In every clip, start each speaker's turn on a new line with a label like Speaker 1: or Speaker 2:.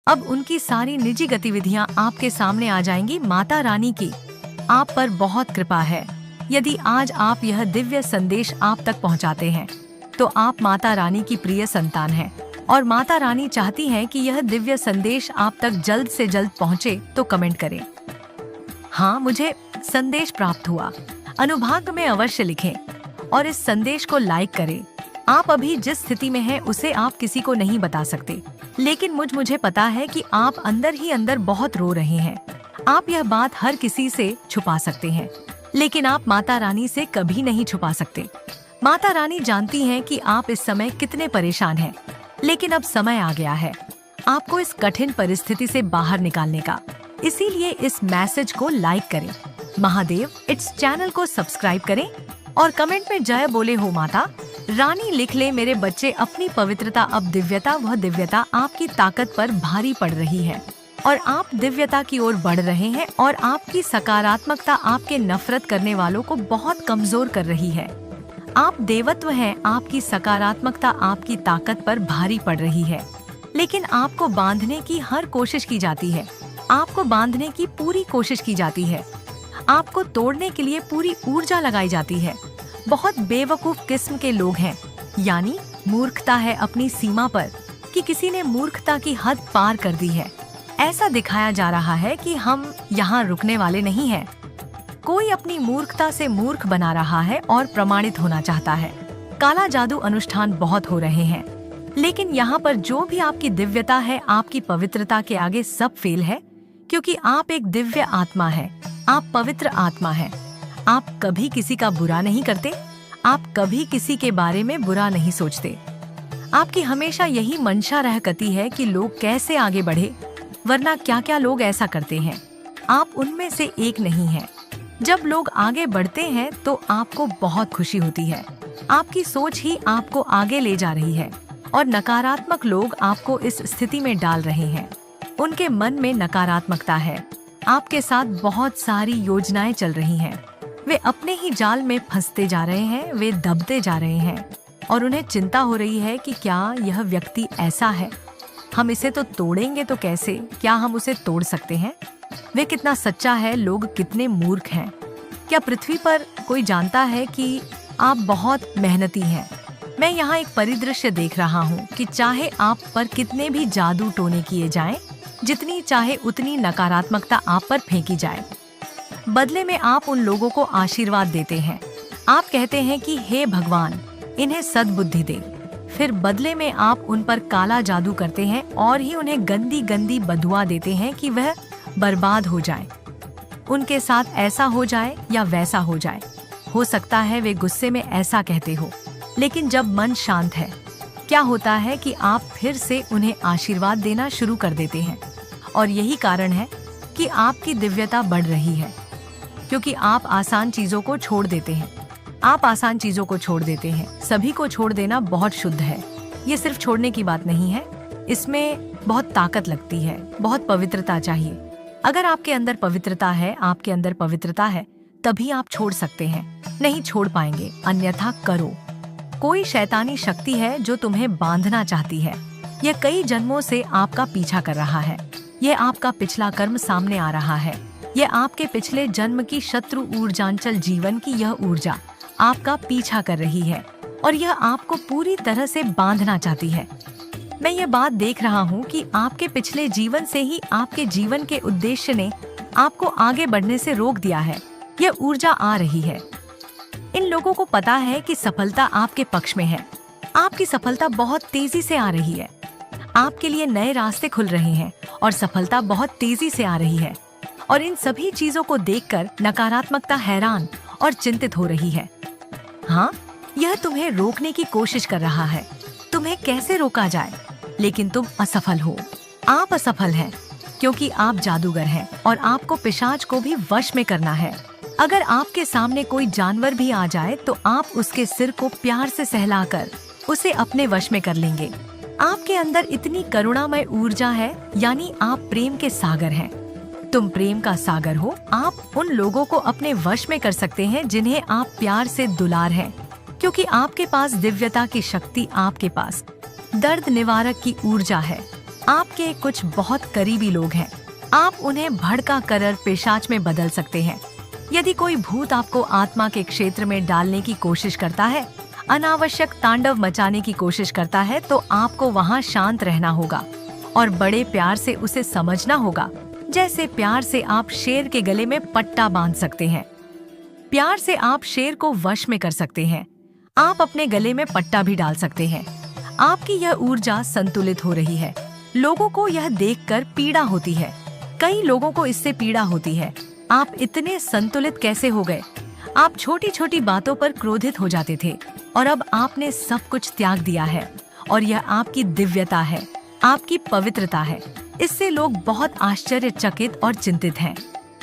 Speaker 1: अब उनकी सारी निजी गतिविधियां आपके सामने आ जाएंगी। माता रानी की आप पर बहुत कृपा है। यदि आज आप यह दिव्य संदेश आप तक पहुंचाते हैं तो आप माता रानी की प्रिय संतान हैं और माता रानी चाहती हैं कि यह दिव्य संदेश आप तक जल्द से जल्द पहुंचे। तो कमेंट करें, हाँ मुझे संदेश प्राप्त हुआ। अनुभाग में अवश्य लिखें और इस संदेश को लाइक करें। आप अभी जिस स्थिति में हैं उसे आप किसी को नहीं बता सकते, लेकिन मुझे पता है कि आप अंदर ही अंदर बहुत रो रहे हैं। आप यह बात हर किसी से छुपा सकते हैं, लेकिन आप माता रानी से कभी नहीं छुपा सकते। माता रानी जानती हैं कि आप इस समय कितने परेशान हैं, लेकिन अब समय आ गया है आपको इस कठिन परिस्थिति से बाहर निकालने का। इसीलिए इस मैसेज को लाइक करें, महादेव इट्स चैनल को सब्सक्राइब करें और कमेंट में जय बोले हो माता रानी लिख ले। मेरे बच्चे अपनी पवित्रता अब दिव्यता, वह दिव्यता आपकी ताकत पर भारी पड़ रही है और आप दिव्यता की ओर बढ़ रहे हैं और आपकी सकारात्मकता आपके नफरत करने वालों को बहुत कमजोर कर रही है। आप देवत्व हैं, आपकी सकारात्मकता आपकी ताकत पर भारी पड़ रही है, लेकिन आपको बांधने की हर कोशिश की जाती है। आपको बांधने की पूरी कोशिश की जाती है, आपको तोड़ने के लिए पूरी ऊर्जा लगाई जाती है। बहुत बेवकूफ किस्म के लोग हैं, यानी मूर्खता है अपनी सीमा पर कि किसी ने मूर्खता की हद पार कर दी है। ऐसा दिखाया जा रहा है कि हम यहाँ रुकने वाले नहीं हैं। कोई अपनी मूर्खता से मूर्ख बना रहा है और प्रमाणित होना चाहता है। काला जादू अनुष्ठान बहुत हो रहे हैं, लेकिन यहाँ पर जो भी आपकी दिव्यता है, आपकी पवित्रता के आगे सब फेल है, क्योंकि आप एक दिव्य आत्मा है, आप पवित्र आत्मा है। आप कभी किसी का बुरा नहीं करते, आप कभी किसी के बारे में बुरा नहीं सोचते। आपकी हमेशा यही मंशा रह करती है कि लोग कैसे आगे बढ़े, वरना क्या क्या लोग ऐसा करते हैं। आप उनमें से एक नहीं हैं। जब लोग आगे बढ़ते हैं तो आपको बहुत खुशी होती है। आपकी सोच ही आपको आगे ले जा रही है और नकारात्मक लोग आपको इस स्थिति में डाल रहे हैं। उनके मन में नकारात्मकता है। आपके साथ बहुत सारी योजनाएं चल रही हैं। वे अपने ही जाल में फंसते जा रहे हैं, वे दबते जा रहे हैं और उन्हें चिंता हो रही है कि क्या यह व्यक्ति ऐसा है, हम इसे तो तोड़ेंगे तो कैसे, क्या हम उसे तोड़ सकते हैं? वे कितना सच्चा है, लोग कितने मूर्ख हैं। क्या पृथ्वी पर कोई जानता है कि आप बहुत मेहनती हैं? मैं यहाँ एक परिदृश्य देख रहा हूँ कि चाहे आप पर कितने भी जादू टोने किए जाएं, जितनी चाहे उतनी नकारात्मकता आप पर फेंकी जाए, बदले में आप उन लोगों को आशीर्वाद देते हैं। आप कहते हैं कि हे भगवान इन्हें सद्बुद्धि दे, फिर बदले में आप उन पर काला जादू करते हैं और ही उन्हें गंदी गंदी बदुआ देते हैं कि वह बर्बाद हो जाए, उनके साथ ऐसा हो जाए या वैसा हो जाए। हो सकता है वे गुस्से में ऐसा कहते हो, लेकिन जब मन शांत है क्या होता है कि आप फिर से उन्हें आशीर्वाद देना शुरू कर देते हैं। और यही कारण है कि आपकी दिव्यता बढ़ रही है, क्योंकि आप आसान चीजों को छोड़ देते हैं। आप आसान चीजों को छोड़ देते हैं। सभी को छोड़ देना बहुत शुद्ध है। ये सिर्फ छोड़ने की बात नहीं है, इसमें बहुत ताकत लगती है, बहुत पवित्रता चाहिए। अगर आपके अंदर पवित्रता है, आपके अंदर पवित्रता है, तभी आप छोड़ सकते हैं। नहीं छोड़ पाएंगे, अन्यथा करो। कोई शैतानी शक्ति है जो तुम्हें बांधना चाहती है। यह कई जन्मों से आपका पीछा कर रहा है। यह आपका पिछला कर्म सामने आ रहा है। यह आपके पिछले जन्म की शत्रु ऊर्जांचल जीवन की यह ऊर्जा आपका पीछा कर रही है और यह आपको पूरी तरह से बांधना चाहती है। मैं ये बात देख रहा हूँ कि आपके पिछले जीवन से ही आपके जीवन के उद्देश्य ने आपको आगे बढ़ने से रोक दिया है। यह ऊर्जा आ रही है। इन लोगों को पता है कि सफलता आपके पक्ष में है। आपकी सफलता बहुत तेजी से आ रही है। आपके लिए नए रास्ते खुल रहे हैं और सफलता बहुत तेजी से आ रही है। और इन सभी चीजों को देखकर नकारात्मकता हैरान और चिंतित हो रही है। हाँ, यह तुम्हें रोकने की कोशिश कर रहा है, तुम्हें कैसे रोका जाए, लेकिन तुम असफल हो। आप असफल हैं क्योंकि आप जादूगर हैं और आपको पिशाच को भी वश में करना है। अगर आपके सामने कोई जानवर भी आ जाए तो आप उसके सिर को प्यार से सहलाकर उसे अपने वश में कर लेंगे। आपके अंदर इतनी करुणामय ऊर्जा है, यानी आप प्रेम के सागर हैं। तुम प्रेम का सागर हो। आप उन लोगों को अपने वश में कर सकते हैं जिन्हें आप प्यार से दुलार हैं, क्योंकि आपके पास दिव्यता की शक्ति, आपके पास दर्द निवारक की ऊर्जा है। आपके कुछ बहुत करीबी लोग हैं। आप उन्हें भड़का कर पिशाच में बदल सकते हैं। यदि कोई भूत आपको आत्मा के क्षेत्र में डालने की कोशिश करता है, अनावश्यक तांडव मचाने की कोशिश करता है, तो आपको वहाँ शांत रहना होगा और बड़े प्यार से उसे समझना होगा, जैसे प्यार से आप शेर के गले में पट्टा बांध सकते हैं। प्यार से आप शेर को वश में कर सकते हैं। आप अपने गले में पट्टा भी डाल सकते हैं। आपकी यह ऊर्जा संतुलित हो रही है। लोगों को यह देखकर पीड़ा होती है। कई लोगों को इससे पीड़ा होती है। आप इतने संतुलित कैसे हो गए? आप छोटी छोटी बातों पर क्रोधित हो जाते थे और अब आपने सब कुछ त्याग दिया है और यह आपकी दिव्यता है, आपकी पवित्रता है। इससे लोग बहुत आश्चर्यचकित और चिंतित हैं।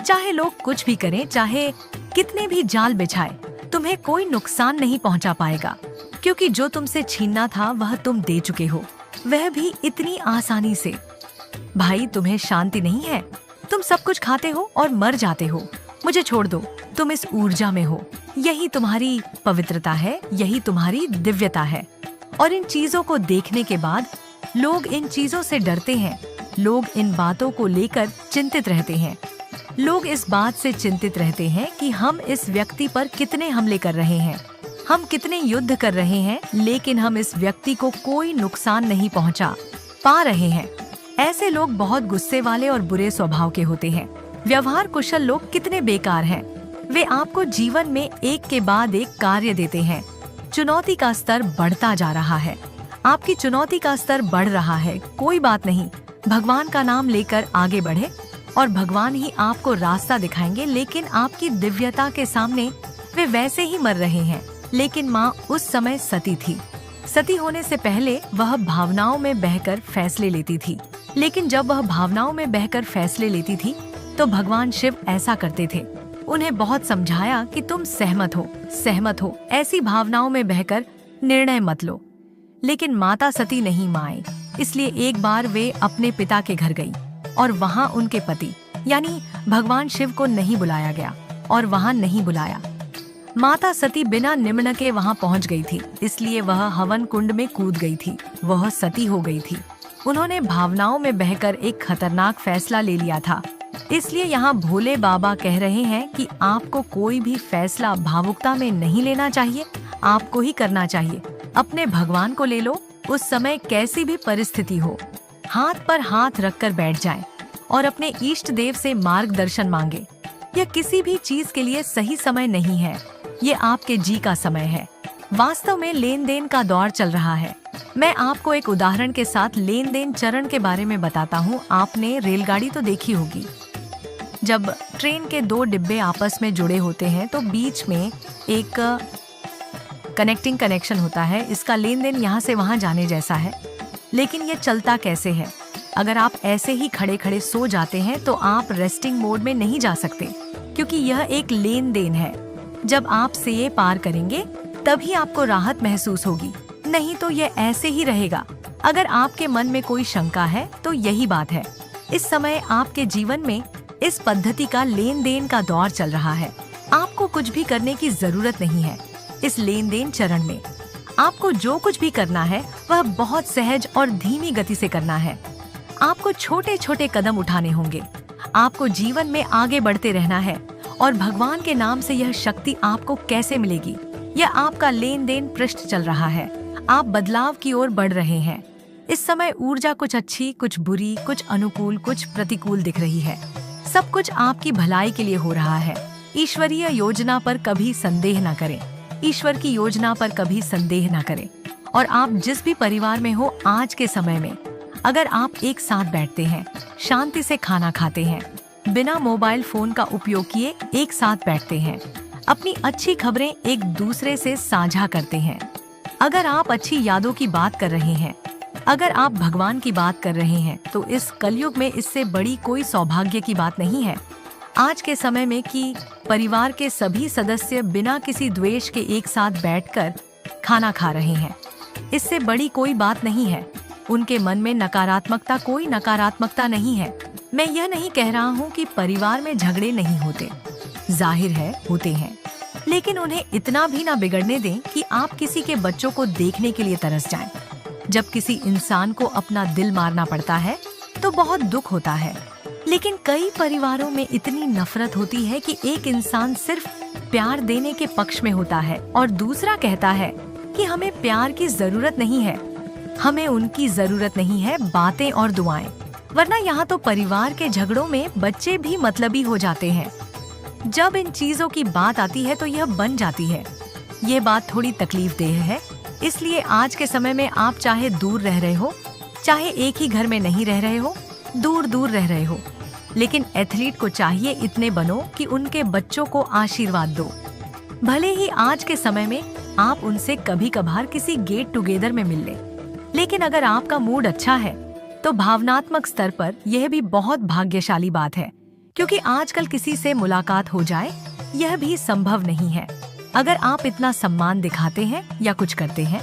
Speaker 1: चाहे लोग कुछ भी करें, चाहे कितने भी जाल बिछाए, तुम्हें कोई नुकसान नहीं पहुंचा पाएगा, क्योंकि जो तुमसे छीनना था वह तुम दे चुके हो, वह भी इतनी आसानी से। भाई, तुम्हें शांति नहीं है। तुम सब कुछ खाते हो और मर जाते हो। मुझे छोड़ दो, तुम इस ऊर्जा में हो। यही तुम्हारी पवित्रता है, यही तुम्हारी दिव्यता है। और इन चीजों को देखने के बाद लोग इन चीजों से डरते हैं। लोग इन बातों को लेकर चिंतित रहते हैं। लोग इस बात से चिंतित रहते हैं कि हम इस व्यक्ति पर कितने हमले कर रहे हैं, हम कितने युद्ध कर रहे हैं, लेकिन हम इस व्यक्ति को कोई नुकसान नहीं पहुंचा पा रहे हैं। ऐसे लोग बहुत गुस्से वाले और बुरे स्वभाव के होते हैं। व्यवहार कुशल लोग कितने बेकार हैं। वे आपको जीवन में एक के बाद एक कार्य देते हैं। चुनौती का स्तर बढ़ता जा रहा है। आपकी चुनौती का स्तर बढ़ रहा है। कोई बात नहीं, भगवान का नाम लेकर आगे बढ़े और भगवान ही आपको रास्ता दिखाएंगे। लेकिन आपकी दिव्यता के सामने वे वैसे ही मर रहे हैं। लेकिन माँ उस समय सती थी। सती होने से पहले वह भावनाओं में बहकर फैसले लेती थी। लेकिन जब वह भावनाओं में बहकर फैसले लेती थी तो भगवान शिव ऐसा करते थे। उन्हें बहुत समझाया कि तुम सहमत हो, ऐसी भावनाओं में बहकर निर्णय मत लो। लेकिन माता सती नहीं मान, इसलिए एक बार वे अपने पिता के घर गई और वहाँ उनके पति यानी भगवान शिव को नहीं बुलाया गया और वहाँ नहीं बुलाया। माता सती बिना निमन के वहाँ पहुँच गई थी, इसलिए वह हवन कुंड में कूद गई थी। वह सती हो गई थी। उन्होंने भावनाओं में बहकर एक खतरनाक फैसला ले लिया था। इसलिए यहाँ भोले बाबा कह रहे हैं कि आपको कोई भी फैसला भावुकता में नहीं लेना चाहिए, आपको ही करना चाहिए। अपने भगवान को ले लो, उस समय कैसी भी परिस्थिति हो, हाथ पर हाथ रखकर बैठ जाएं और अपने इष्ट देव से मार्गदर्शन मांगे। यह किसी भी चीज के लिए सही समय नहीं है, ये आपके जी का समय है। वास्तव में लेन देन का दौर चल रहा है। मैं आपको एक उदाहरण के साथ लेन देन चरण के बारे में बताता हूँ। आपने रेलगाड़ी तो देखी होगी। जब ट्रेन के दो डिब्बे आपस में जुड़े होते हैं तो बीच में एक कनेक्शन होता है। इसका लेन देन यहाँ से वहाँ जाने जैसा है। लेकिन ये चलता कैसे है? अगर आप ऐसे ही खड़े खड़े सो जाते हैं तो आप रेस्टिंग मोड में नहीं जा सकते, क्योंकि यह एक लेन देन है। जब आप से ये पार करेंगे तभी आपको राहत महसूस होगी, नहीं तो ये ऐसे ही रहेगा। अगर आपके मन में कोई शंका है तो यही बात है। इस समय आपके जीवन में इस पद्धति का लेन देन का दौर चल रहा है। आपको कुछ भी करने की जरूरत नहीं है। इस लेन देन चरण में आपको जो कुछ भी करना है वह बहुत सहज और धीमी गति से करना है। आपको छोटे छोटे कदम उठाने होंगे। आपको जीवन में आगे बढ़ते रहना है और भगवान के नाम से यह शक्ति आपको कैसे मिलेगी? यह आपका लेन देन पृष्ठ चल रहा है। आप बदलाव की ओर बढ़ रहे हैं। इस समय ऊर्जा कुछ अच्छी, कुछ बुरी, कुछ अनुकूल, कुछ प्रतिकूल दिख रही है। सब कुछ आपकी भलाई के लिए हो रहा है। ईश्वरीय योजना पर कभी संदेह न करें। ईश्वर की योजना पर कभी संदेह न करें। और आप जिस भी परिवार में हो, आज के समय में अगर आप एक साथ बैठते हैं, शांति से खाना खाते हैं, बिना मोबाइल फोन का उपयोग किए एक साथ बैठते हैं, अपनी अच्छी खबरें एक दूसरे से साझा करते हैं, अगर आप अच्छी यादों की बात कर रहे हैं, अगर आप भगवान की बात कर रहे हैं, तो इस कलयुग में इससे बड़ी कोई सौभाग्य की बात नहीं है। आज के समय में कि परिवार के सभी सदस्य बिना किसी द्वेष के एक साथ बैठकर खाना खा रहे हैं, इससे बड़ी कोई बात नहीं है। उनके मन में नकारात्मकता, कोई नकारात्मकता नहीं है। मैं यह नहीं कह रहा हूँ कि परिवार में झगड़े नहीं होते, जाहिर है होते हैं, लेकिन उन्हें इतना भी ना बिगड़ने दें कि आप किसी के बच्चों को देखने के लिए तरस जाएं। जब किसी इंसान को अपना दिल मारना पड़ता है तो बहुत दुख होता है, लेकिन कई परिवारों में इतनी नफरत होती है कि एक इंसान सिर्फ प्यार देने के पक्ष में होता है और दूसरा कहता है कि हमें प्यार की जरूरत नहीं है, हमें उनकी जरूरत नहीं है बातें और दुआएं। वरना यहाँ तो परिवार के झगड़ों में बच्चे भी मतलबी हो जाते हैं। जब इन चीजों की बात आती है तो यह बन जाती है। ये बात थोड़ी तकलीफदेह है, इसलिए आज के समय में आप चाहे दूर रह रहे हो, चाहे एक ही घर में नहीं रह रहे हो, दूर दूर रह रहे हो, लेकिन एथलीट को चाहिए इतने बनो कि उनके बच्चों को आशीर्वाद दो। भले ही आज के समय में आप उनसे कभी कभार किसी गेट टुगेदर में मिल ले, लेकिन अगर आपका मूड अच्छा है तो भावनात्मक स्तर पर यह भी बहुत भाग्यशाली बात है, क्योंकि आजकल किसी से मुलाकात हो जाए यह भी संभव नहीं है। अगर आप इतना सम्मान दिखाते हैं या कुछ करते हैं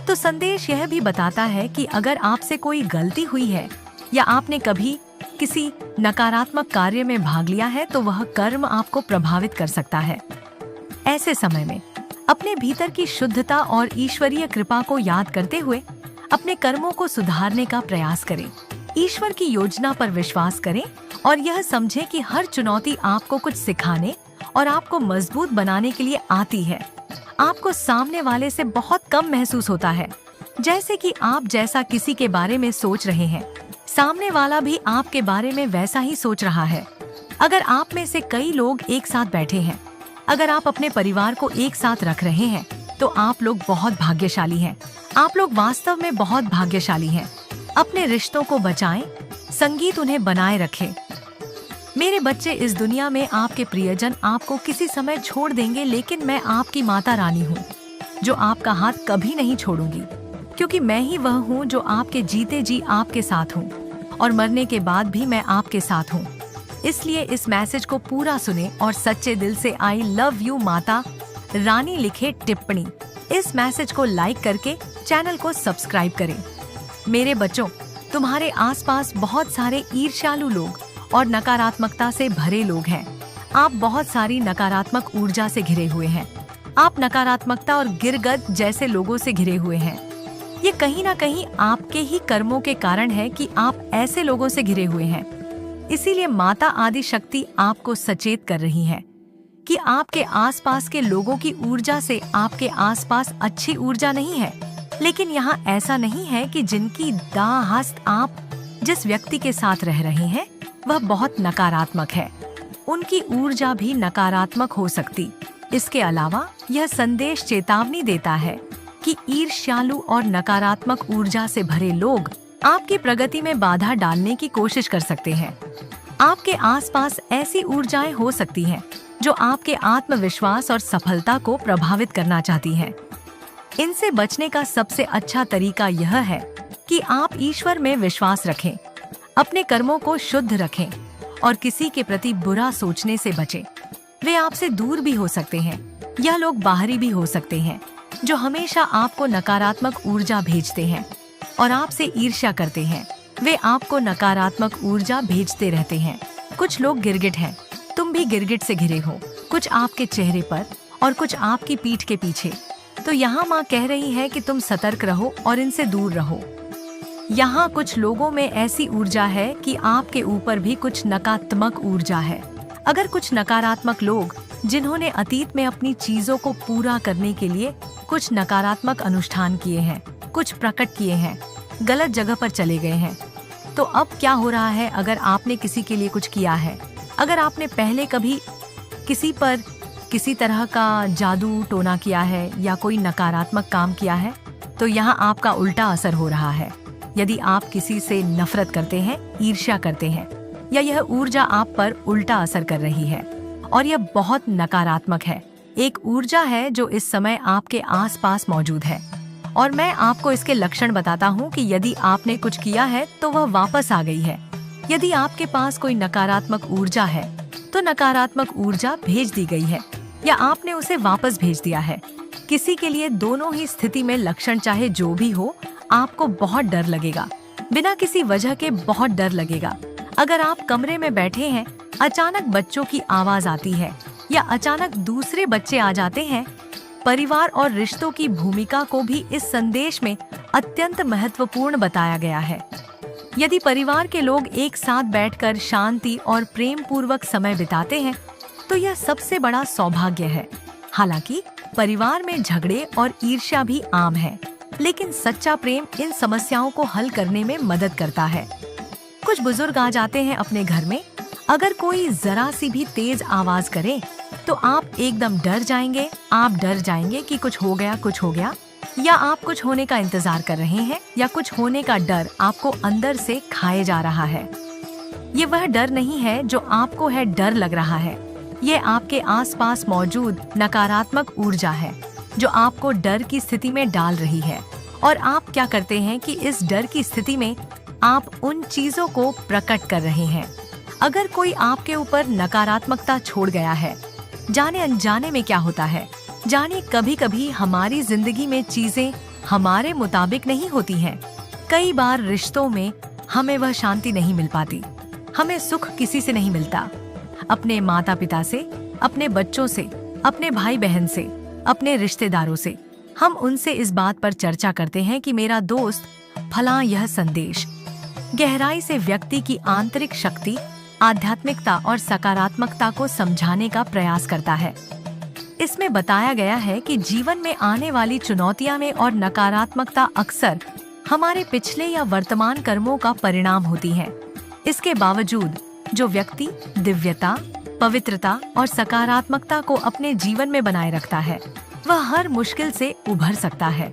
Speaker 1: तो संदेश यह भी बताता है कि अगर आपसे कोई गलती हुई है या आपने कभी किसी नकारात्मक कार्य में भाग लिया है तो वह कर्म आपको प्रभावित कर सकता है। ऐसे समय में अपने भीतर की शुद्धता और ईश्वरीय कृपा को याद करते हुए अपने कर्मों को सुधारने का प्रयास करें। ईश्वर की योजना पर विश्वास करें और यह समझें कि हर चुनौती आपको कुछ सिखाने और आपको मजबूत बनाने के लिए आती है। आपको सामने वाले से बहुत कम महसूस होता है, जैसे कि आप जैसा किसी के बारे में सोच रहे हैं, सामने वाला भी आपके बारे में वैसा ही सोच रहा है। अगर आप में से कई लोग एक साथ बैठे हैं, अगर आप अपने परिवार को एक साथ रख रहे हैं, तो आप लोग बहुत भाग्यशाली हैं। आप लोग वास्तव में बहुत भाग्यशाली हैं। अपने रिश्तों को बचाएं, संगीत उन्हें बनाए रखें। मेरे बच्चे, इस दुनिया में आपके प्रियजन आपको किसी समय छोड़ देंगे, लेकिन मैं आपकी माता रानी हूँ जो आपका हाथ कभी नहीं छोड़ूंगी, क्योंकि मैं ही वह हूँ जो आपके जीते जी आपके साथ हूँ और मरने के बाद भी मैं आपके साथ हूँ। इसलिए इस मैसेज को पूरा सुने और सच्चे दिल से I love you Mata Rani लिखे टिप्पणी। इस मैसेज को लाइक करके चैनल को सब्सक्राइब करें। मेरे बच्चों, तुम्हारे आसपास बहुत सारे ईर्ष्यालु लोग और नकारात्मकता से भरे लोग हैं। आप बहुत सारी नकारात्मक ऊर्जा से घिरे हुए हैं। आप नकारात्मकता और गिरगट जैसे लोगों से घिरे हुए हैं। ये कहीं ना कहीं आपके ही कर्मों के कारण है कि आप ऐसे लोगों से घिरे हुए हैं। इसीलिए माता आदि शक्ति आपको सचेत कर रही है कि आपके आसपास के लोगों की ऊर्जा से आपके आसपास अच्छी ऊर्जा नहीं है। लेकिन यहाँ ऐसा नहीं है कि जिनकी दाहस्त आप जिस व्यक्ति के साथ रह रहे हैं वह बहुत नकारात्मक है, उनकी ऊर्जा भी नकारात्मक हो सकती। इसके अलावा यह संदेश चेतावनी देता है कि ईर्ष्यालु और नकारात्मक ऊर्जा से भरे लोग आपकी प्रगति में बाधा डालने की कोशिश कर सकते हैं। आपके आसपास ऐसी ऊर्जाएं हो सकती हैं जो आपके आत्मविश्वास और सफलता को प्रभावित करना चाहती हैं। इनसे बचने का सबसे अच्छा तरीका यह है कि आप ईश्वर में विश्वास रखें, अपने कर्मों को शुद्ध रखें और किसी के प्रति बुरा सोचने से बचें। वे आपसे दूर भी हो सकते हैं, यह लोग बाहरी भी हो सकते हैं जो हमेशा आपको नकारात्मक ऊर्जा भेजते हैं और आपसे ईर्ष्या करते हैं। वे आपको नकारात्मक ऊर्जा भेजते रहते हैं। कुछ लोग गिरगिट हैं, तुम भी गिरगिट से घिरे हो, कुछ आपके चेहरे पर और कुछ आपकी पीठ के पीछे। तो यहाँ माँ कह रही है कि तुम सतर्क रहो और इनसे दूर रहो। यहाँ कुछ लोगों में ऐसी ऊर्जा है कि आपके ऊपर भी कुछ नकारात्मक ऊर्जा है। अगर कुछ नकारात्मक लोग जिन्होंने अतीत में अपनी चीजों को पूरा करने के लिए कुछ नकारात्मक अनुष्ठान किए हैं, कुछ प्रकट किए हैं, गलत जगह पर चले गए हैं, तो अब क्या हो रहा है? अगर आपने किसी के लिए कुछ किया है, अगर आपने पहले कभी किसी पर किसी तरह का जादू टोना किया है या कोई नकारात्मक काम किया है, तो यहाँ आपका उल्टा असर हो रहा है। यदि आप किसी से नफरत करते हैं, ईर्ष्या करते हैं, या यह ऊर्जा आप पर उल्टा असर कर रही है और यह बहुत नकारात्मक है। एक ऊर्जा है जो इस समय आपके आसपास मौजूद है और मैं आपको इसके लक्षण बताता हूँ कि यदि आपने कुछ किया है तो वह वापस आ गई है। यदि आपके पास कोई नकारात्मक ऊर्जा है तो नकारात्मक ऊर्जा भेज दी गई है या आपने उसे वापस भेज दिया है। किसी के लिए दोनों ही स्थिति में लक्षण चाहे जो भी हो, आपको बहुत डर लगेगा, बिना किसी वजह के बहुत डर लगेगा। अगर आप कमरे में बैठे हैं, अचानक बच्चों की आवाज आती है या अचानक दूसरे बच्चे आ जाते हैं, परिवार और रिश्तों की भूमिका को भी इस संदेश में अत्यंत महत्वपूर्ण बताया गया है। यदि परिवार के लोग एक साथ बैठकर शांति और प्रेम पूर्वक समय बिताते हैं तो यह सबसे बड़ा सौभाग्य है। हालांकि परिवार में झगड़े और ईर्ष्या भी आम है, लेकिन सच्चा प्रेम इन समस्याओं को हल करने में मदद करता है। कुछ बुजुर्ग आ जाते हैं अपने घर में, अगर कोई जरा सी भी तेज आवाज करे तो आप एकदम डर जाएंगे। आप डर जाएंगे कि कुछ हो गया, या आप कुछ होने का इंतजार कर रहे हैं, या कुछ होने का डर आपको अंदर से खाए जा रहा है। ये वह डर नहीं है जो आपको है डर लग रहा है, ये आपके आसपास मौजूद नकारात्मक ऊर्जा है जो आपको डर की स्थिति में डाल रही है। और आप क्या करते हैं कि इस डर की स्थिति में आप उन चीजों को प्रकट कर रहे हैं। अगर कोई आपके ऊपर नकारात्मकता छोड़ गया है, जाने अनजाने में क्या होता है, जाने कभी कभी हमारी जिंदगी में चीजें हमारे मुताबिक नहीं होती हैं। कई बार रिश्तों में हमें वह शांति नहीं मिल पाती, हमें सुख किसी से नहीं मिलता, अपने माता पिता से, अपने बच्चों से, अपने भाई बहन से, अपने रिश्तेदारों से। हम उनसे इस बात पर चर्चा करते हैं कि मेरा दोस्त फलां यह संदेश गहराई से व्यक्ति की आंतरिक शक्ति, आध्यात्मिकता और सकारात्मकता को समझाने का प्रयास करता है। इसमें बताया गया है कि जीवन में आने वाली चुनौतियां में और नकारात्मकता अक्सर हमारे पिछले या वर्तमान कर्मों का परिणाम होती है। इसके बावजूद जो व्यक्ति दिव्यता, पवित्रता और सकारात्मकता को अपने जीवन में बनाए रखता है वह हर मुश्किल से उभर सकता है।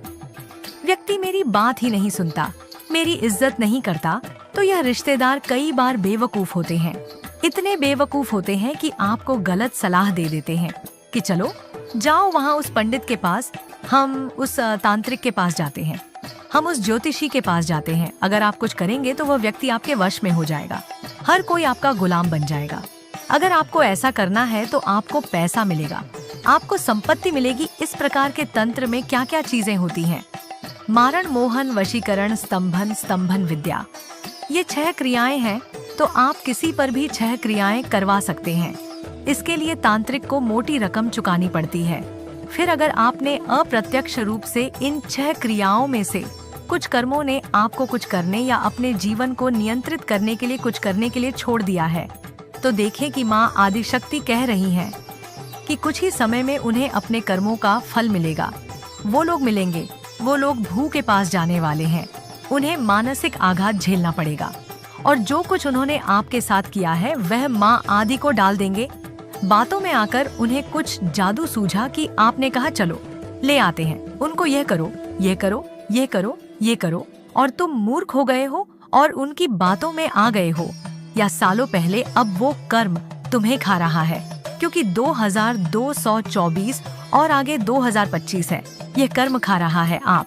Speaker 1: व्यक्ति मेरी बात ही नहीं सुनता, मेरी इज्जत नहीं करता, तो यह रिश्तेदार कई बार बेवकूफ होते हैं। इतने बेवकूफ होते हैं कि आपको गलत सलाह दे देते हैं कि चलो जाओ वहाँ उस पंडित के पास, हम उस तांत्रिक के पास जाते हैं, हम उस ज्योतिषी के पास जाते हैं। अगर आप कुछ करेंगे तो वह व्यक्ति आपके वश में हो जाएगा, हर कोई आपका गुलाम बन जाएगा। अगर आपको ऐसा करना है तो आपको पैसा मिलेगा, आपको संपत्ति मिलेगी। इस प्रकार के तंत्र में क्या क्या चीजें होती हैं? मारण, मोहन, वशीकरण, स्तंभन विद्या, ये 6 क्रियाएं हैं। तो आप किसी पर भी 6 क्रियाएं करवा सकते हैं। इसके लिए तांत्रिक को मोटी रकम चुकानी पड़ती है। फिर अगर आपने अप्रत्यक्ष रूप से इन 6 क्रियाओं में से कुछ कर्मों ने आपको कुछ करने या अपने जीवन को नियंत्रित करने के लिए कुछ करने के लिए छोड़ दिया है, तो देखें कि माँ आदिशक्ति कह रही है कि कुछ ही समय में उन्हें अपने कर्मों का फल मिलेगा। वो लोग मिलेंगे, वो लोग भू के पास जाने वाले हैं, उन्हें मानसिक आघात झेलना पड़ेगा और जो कुछ उन्होंने आपके साथ किया है वह माँ आदि को डाल देंगे। बातों में आकर उन्हें कुछ जादू सूझा कि आपने कहा चलो ले आते हैं, उनको यह करो, ये करो, ये करो, ये करो, और तुम मूर्ख हो गए हो और उनकी बातों में आ गए हो, या सालों पहले अब वो कर्म तुम्हें खा रहा है, क्योंकि 2224 और आगे 2025 है। यह कर्म खा रहा है आप,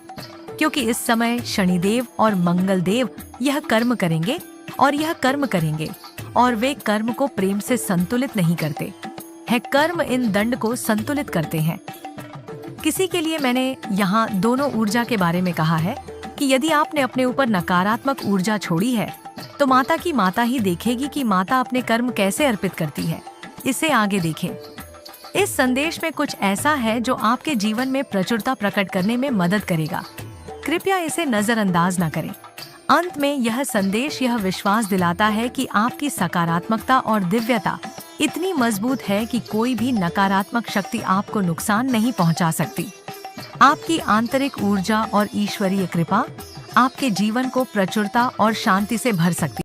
Speaker 1: क्योंकि इस समय शनिदेव और मंगल देव यह कर्म करेंगे और यह कर्म करेंगे, और वे कर्म को प्रेम से संतुलित नहीं करते हैं, कर्म इन दंड को संतुलित करते हैं। किसी के लिए मैंने यहाँ दोनों ऊर्जा के बारे में कहा है कि यदि आपने अपने ऊपर नकारात्मक ऊर्जा छोड़ी है तो माता की माता ही देखेगी कि माता अपने कर्म कैसे अर्पित करती है। इसे आगे देखें। इस संदेश में कुछ ऐसा है जो आपके जीवन में प्रचुरता प्रकट करने में मदद करेगा। कृपया इसे नजरअंदाज न करें। अंत में यह संदेश यह विश्वास दिलाता है कि आपकी सकारात्मकता और दिव्यता इतनी मजबूत है कि कोई भी नकारात्मक शक्ति आपको नुकसान नहीं पहुंचा सकती। आपकी आंतरिक ऊर्जा और ईश्वरीय कृपा आपके जीवन को प्रचुरता और शांति से भर सकती है।